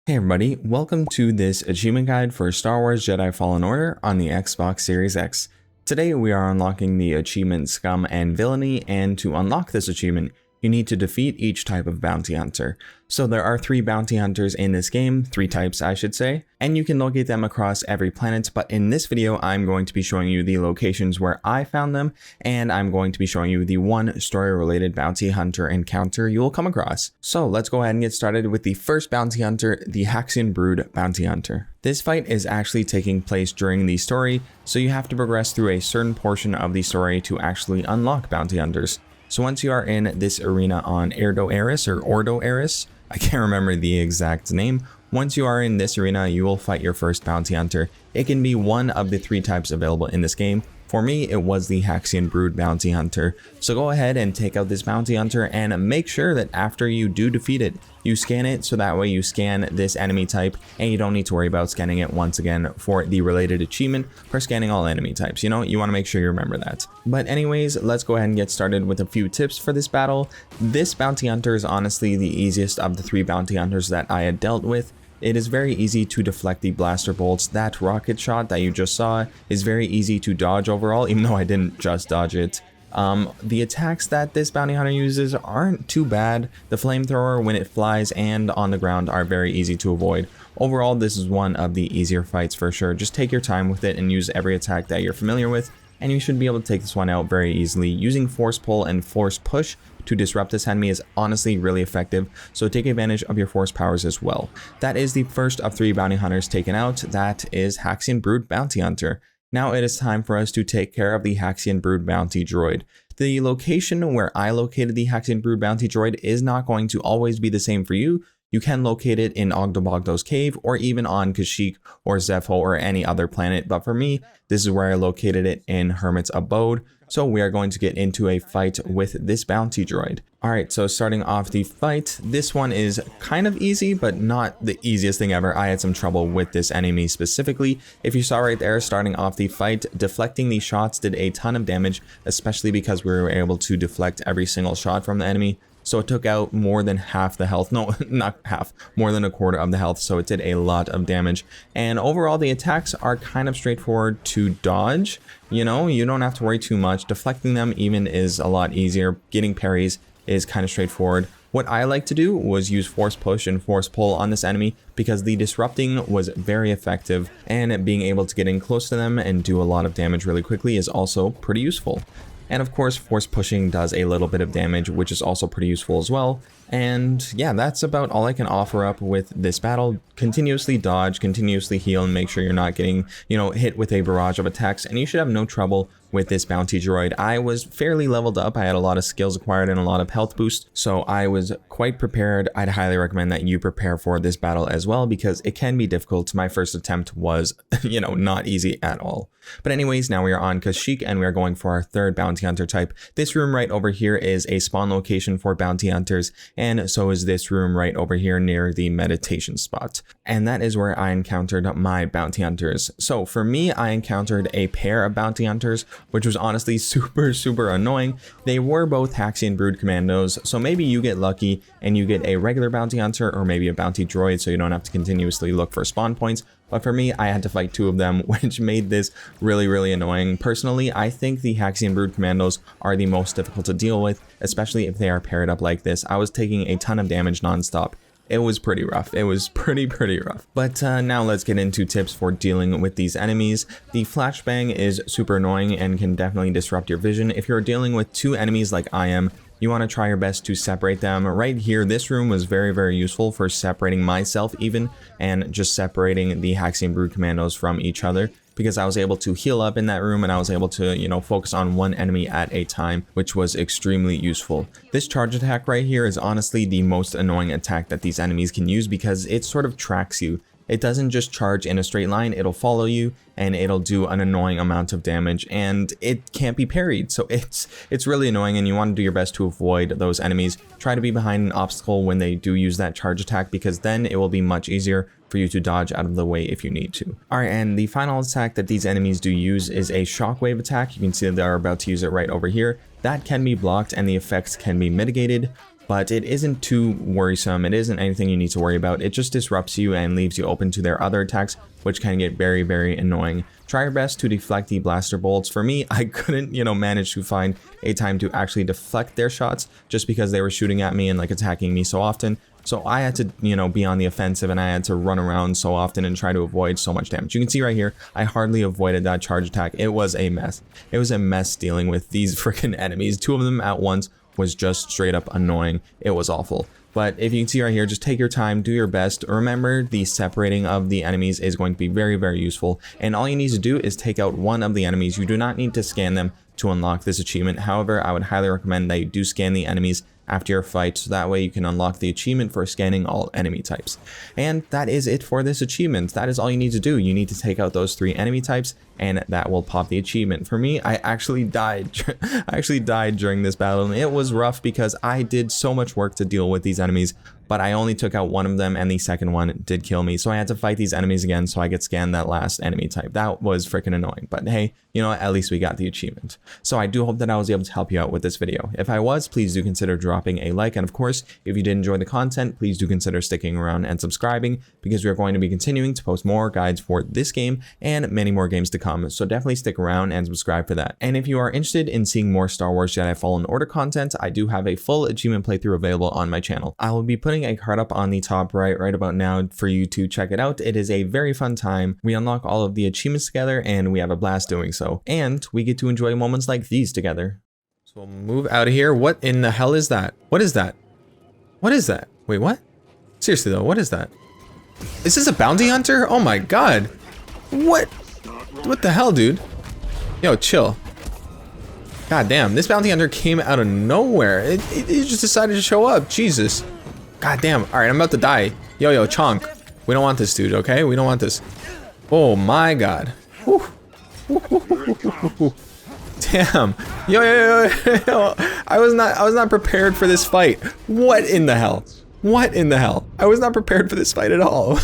Hey everybody, welcome to this achievement guide for Star Wars Jedi Fallen Order on the Xbox Series X. Today we are unlocking the achievement Scum and Villainy, and to unlock this achievement, you need to defeat each type of bounty hunter. So there are 3 bounty hunters in this game, 3 types I should say, and you can locate them across every planet, but in this video I'm going to be showing you the locations where I found them, and I'm going to be showing you the one story-related bounty hunter encounter you will come across. So let's go ahead and get started with the first bounty hunter, the Haxion Brood Bounty Hunter. This fight is actually taking place during the story, so you have to progress through a certain portion of the story to actually unlock bounty hunters. So once you are in this arena on Ordo Eris, I can't remember the exact name. Once you are in this arena, you will fight your first bounty hunter. It can be one of the 3 types available in this game. For me, it was the Haxion Brood Bounty Hunter. So go ahead and take out this bounty hunter and make sure that after you do defeat it, you scan it, so that way you scan this enemy type and you don't need to worry about scanning it once again for the related achievement for scanning all enemy types. You know, you want to make sure you remember that. But anyways, let's go ahead and get started with a few tips for this battle. This bounty hunter is honestly the easiest of the 3 bounty hunters that I had dealt with. It is very easy to deflect the blaster bolts. That rocket shot that you just saw is very easy to dodge overall, even though I didn't just dodge it. The attacks that this bounty hunter uses aren't too bad. The flamethrower when it flies and on the ground are very easy to avoid. Overall, this is one of the easier fights for sure. Just take your time with it and use every attack that you're familiar with, and you should be able to take this one out very easily. Using force pull and force push to disrupt this enemy is honestly really effective, so take advantage of your force powers as well. That is the first of 3 bounty hunters taken out. That is Haxion Brood Bounty Hunter. Now it is time for us to take care of the Haxion Brood Bounty Droid. The location where I located the Haxion Brood Bounty Droid is not going to always be the same for you. You can locate it in Oggdo Boggdo's cave, or even on Kashyyyk or Zepho or any other planet, but for me, this is where I located it in Hermit's Abode. So we are going to get into a fight with this bounty droid. Alright, so starting off the fight, this one is kind of easy, but not the easiest thing ever. I had some trouble with this enemy specifically. If you saw right there, starting off the fight, deflecting the shots did a ton of damage, especially because we were able to deflect every single shot from the enemy. So it took out more than half the health, no, not half, more than a quarter of the health, so it did a lot of damage. And overall, the attacks are kind of straightforward to dodge. You know, you don't have to worry too much. Deflecting them even is a lot easier. Getting parries is kind of straightforward. What I like to do was use force push and force pull on this enemy because the disrupting was very effective, and being able to get in close to them and do a lot of damage really quickly is also pretty useful. And of course, force pushing does a little bit of damage, which is also pretty useful as well. And yeah, that's about all I can offer up with this battle. Continuously dodge, continuously heal, and make sure you're not getting, hit with a barrage of attacks, and you should have no trouble with this bounty droid. I was fairly leveled up. I had a lot of skills acquired and a lot of health boost, so I was quite prepared. I'd highly recommend that you prepare for this battle as well, because it can be difficult. My first attempt was, not easy at all. But anyways, now we are on Kashyyyk, and we are going for our 3rd bounty hunter type. This room right over here is a spawn location for bounty hunters, and so is this room right over here near the meditation spot. And that is where I encountered my bounty hunters. So for me, I encountered a pair of bounty hunters, which was honestly super annoying. They were both Haxion Brood Commandos, so maybe you get lucky and you get a regular bounty hunter or maybe a bounty droid, so you don't have to continuously look for spawn points. But for me, I had to fight 2 of them, which made this really annoying. Personally, I think the Haxion Brood Commandos are the most difficult to deal with, especially if they are paired up like this. I was taking a ton of damage nonstop. It was pretty rough. It was pretty rough. But now let's get into tips for dealing with these enemies. The flashbang is super annoying and can definitely disrupt your vision. If you're dealing with 2 enemies like I am, you want to try your best to separate them. Right here, this room was very useful for separating myself even, and just separating the Haxion Brood Commandos from each other, because I was able to heal up in that room and I was able to, focus on one enemy at a time, which was extremely useful. This charge attack right here is honestly the most annoying attack that these enemies can use, because it sort of tracks you. It doesn't just charge in a straight line, it'll follow you and it'll do an annoying amount of damage, and it can't be parried. So it's really annoying, and you want to do your best to avoid those enemies. Try to be behind an obstacle when they do use that charge attack, because then it will be much easier for you to dodge out of the way if you need to. Alright, and the final attack that these enemies do use is a shockwave attack. You can see that they're about to use it right over here. That can be blocked and the effects can be mitigated. but it isn't too worrisome. It isn't anything you need to worry about. It just disrupts you and leaves you open to their other attacks, which can get very, very annoying. Try your best to deflect the blaster bolts. For me, I couldn't, manage to find a time to actually deflect their shots just because they were shooting at me and like attacking me so often. So I had to, be on the offensive, and I had to run around so often and try to avoid so much damage. You can see right here, I hardly avoided that charge attack. It was a mess. It was a mess dealing with these freaking enemies. 2 of them at once was just straight up annoying. It was awful. But if you can see right here, just take your time, do your best. Remember, the separating of the enemies is going to be very, very useful. And all you need to do is take out one of the enemies. You do not need to scan them to unlock this achievement. However, I would highly recommend that you do scan the enemies after your fight, so that way you can unlock the achievement for scanning all enemy types. And that is it for this achievement. That is all you need to do. You need to take out those 3 enemy types, and that will pop the achievement. For me, I actually died. I actually died during this battle, and it was rough because I did so much work to deal with these enemies, but I only took out one of them, and the second one did kill me. So I had to fight these enemies again so I could scan that last enemy type. That was freaking annoying, but hey, at least we got the achievement. So I do hope that I was able to help you out with this video. If I was, please do consider dropping a like, and of course, if you did enjoy the content, please do consider sticking around and subscribing, because we are going to be continuing to post more guides for this game and many more games to come. So definitely stick around and subscribe for that. And if you are interested in seeing more Star Wars Jedi Fallen Order content, I do have a full achievement playthrough available on my channel. I will be putting a card up on the top right about now for you to check it out. It is a very fun time. We unlock all of the achievements together, and we have a blast doing so. And we get to enjoy moments like these together. So we'll move out of here. What in the hell is that? What is that? What is that? Wait, what? Seriously though, what is that? Is this a bounty hunter? Oh my god. What? What the hell, dude? Yo, chill. God damn, this bounty hunter came out of nowhere. It just decided to show up. Jesus. God damn. Alright, I'm about to die. Yo, chonk. We don't want this, dude, okay? We don't want this. Oh my god. Whew. Damn. Yo. I was not prepared for this fight. What in the hell? What in the hell? I was not prepared for this fight at all.